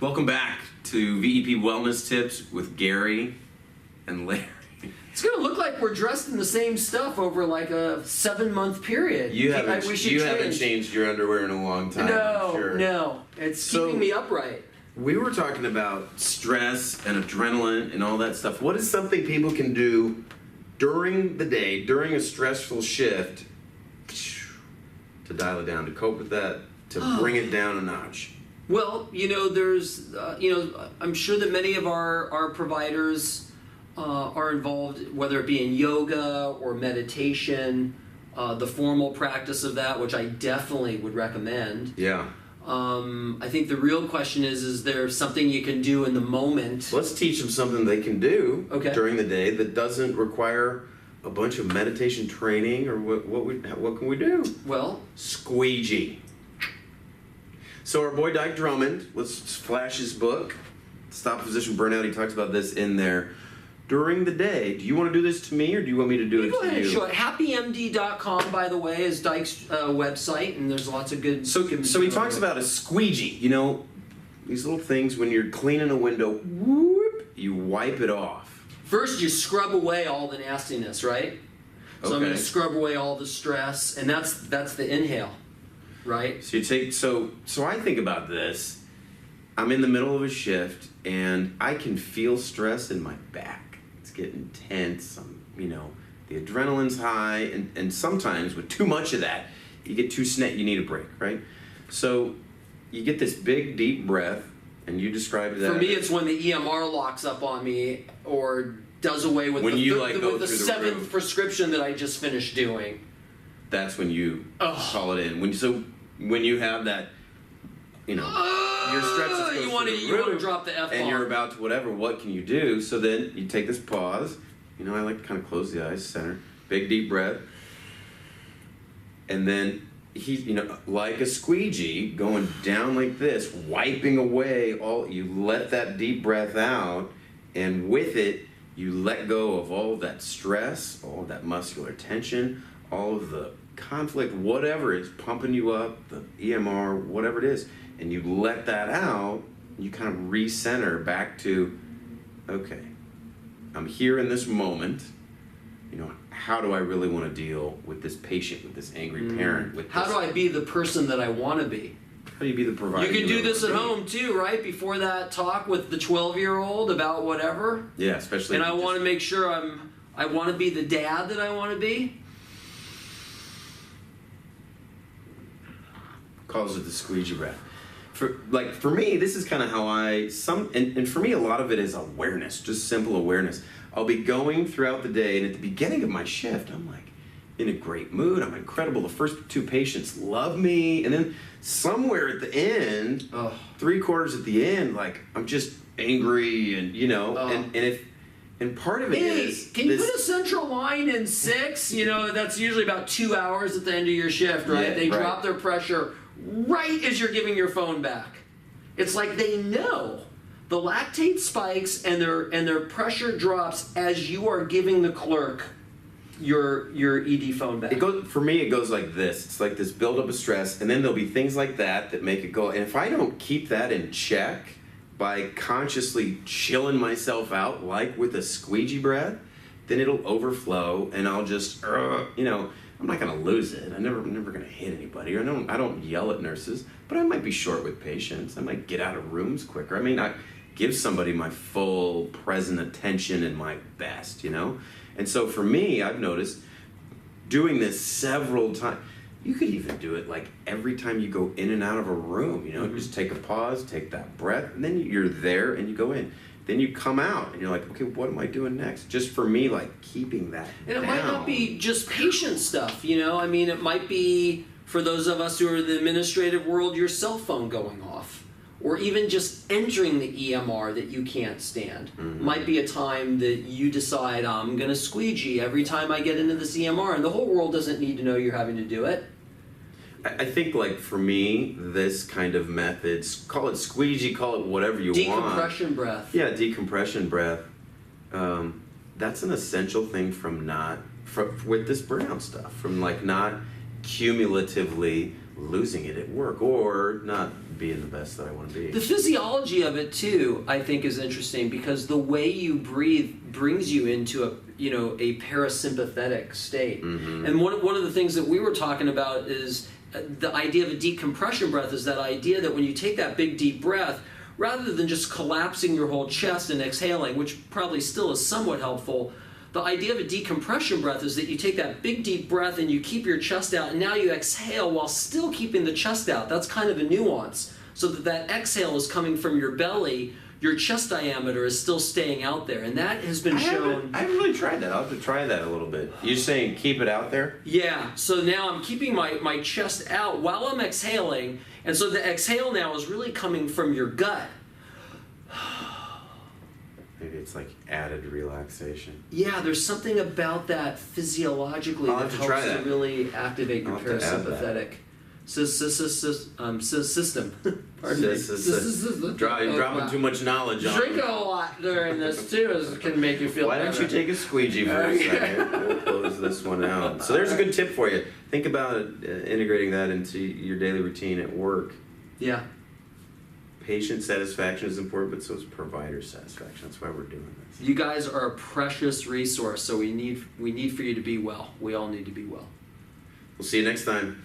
Welcome back to VEP Wellness Tips with Gary and Larry. It's going to look like we're dressed in the same stuff over like a 7-month period. You haven't changed your underwear in a long time. No, I'm sure. no. It's keeping me upright. We were talking about stress and adrenaline and all that stuff. What is something people can do during the day, during a stressful shift, to dial it down, to cope with that, to bring it down a notch? Well, there's, I'm sure that many of our providers are involved, whether it be in yoga or meditation, the formal practice of that, which I definitely would recommend. Yeah. I think the real question is there something you can do in the moment? Let's teach them something they can do during the day that doesn't require a bunch of meditation training, or what can we do? Well, squeegee. So our boy Dyke Drummond, let's flash his book, Stop Physician Burnout. He talks about this in there. During the day, do you want to do this to me, or do you want me to do it to you? Go ahead and show it. HappyMD.com, by the way, is Dyke's website, and there's lots of good... So he talks about a squeegee. These little things when you're cleaning a window, whoop, you wipe it off. First, you scrub away all the nastiness, right? So I'm going to scrub away all the stress, and that's the inhale, right? So you take... So I think about this. I'm in the middle of a shift, and I can feel stress in my back. Getting tense, the adrenaline's high, and sometimes with too much of that, you get too you need a break, right? So you get this big, deep breath, and you describe that. For me, it's when the EMR locks up on me or does away with when the 7th prescription that I just finished doing. That's when you call it in. When you have that, your stress is you want to drop the F-bomb. And you're about to whatever, what can you do? So then you take this pause. I like to kind of close the eyes, center, big deep breath. And then like a squeegee, going down like this, wiping away you let that deep breath out, and with it, you let go of all of that stress, all of that muscular tension, all of the conflict, whatever is pumping you up, the EMR, whatever it is, and you let that out, you kind of recenter back to, okay, I'm here in this moment, how do I really want to deal with this patient, with this angry parent? How do I be the person that I want to be? How do you be the provider? You can do this at home too, right? Before that talk with the 12-year-old about whatever. Yeah, especially. And I want to make sure I want to be the dad that I want to be. Calls it the squeegee breath. For me, this is kind of how and for me, a lot of it is awareness, just simple awareness. I'll be going throughout the day, and at the beginning of my shift, I'm like in a great mood. I'm incredible. The first 2 patients love me, and then somewhere at the end, 3/4 at the end, like I'm just angry, and and part of it is. Can you put a central line in 6? That's usually about 2 hours at the end of your shift, right? Yeah, they drop their pressure right as you're giving your phone back. It's like they know the lactate spikes and their pressure drops as you are giving the clerk your ED phone back. For me, it goes like this. It's like this buildup of stress, and then there'll be things like that make it go. And if I don't keep that in check by consciously chilling myself out, like with a squeegee breath, then it'll overflow, and I'll just, I'm not going to lose it. I'm never going to hit anybody. I don't yell at nurses, but I might be short with patients. I might get out of rooms quicker. I give somebody my full present attention and my best, And so for me, I've noticed doing this several times. You could even do it like every time you go in and out of a room, just take a pause, take that breath, and then you're there and you go in. Then you come out and you're like, okay, what am I doing next? Just for me, like keeping that And down. it might not be just patient stuff, it might be, for those of us who are in the administrative world, your cell phone going off. Or even just entering the EMR that you can't stand. Might be a time that you decide, I'm going to squeegee every time I get into this EMR, and the whole world doesn't need to know you're having to do it. I think, like, for me, this kind of methods, call it squeegee, call it whatever you want. Decompression breath. Yeah, decompression breath. That's an essential thing with this burnout stuff, from, like, not cumulatively losing it at work, or not being the best that I want to be. The physiology of it too, I think, is interesting because the way you breathe brings you into a parasympathetic state. Mm-hmm. And one of the things that we were talking about is the idea of a decompression breath. Is that idea that when you take that big deep breath, rather than just collapsing your whole chest and exhaling, which probably still is somewhat helpful, the idea of a decompression breath is that you take that big deep breath and you keep your chest out, and now you exhale while still keeping the chest out. That's kind of a nuance. So that exhale is coming from your belly, your chest diameter is still staying out there, and that has been shown. I haven't really tried that. I'll have to try that a little bit. You're saying keep it out there? Yeah, so now I'm keeping my chest out while I'm exhaling, and so the exhale now is really coming from your gut. Maybe it's like added relaxation. Yeah, there's something about that physiologically that helps to really activate your parasympathetic system. Pardon me. You're dropping too much knowledge on Drinking me. a lot during this too can make you feel Why don't you take a squeegee for a second? We'll close this one out. So there's a good tip for you. Think about integrating that into your daily routine at work. Yeah. Patient satisfaction is important, but so is provider satisfaction. That's why we're doing this. You guys are a precious resource, so we need for you to be well. We all need to be well. We'll see you next time.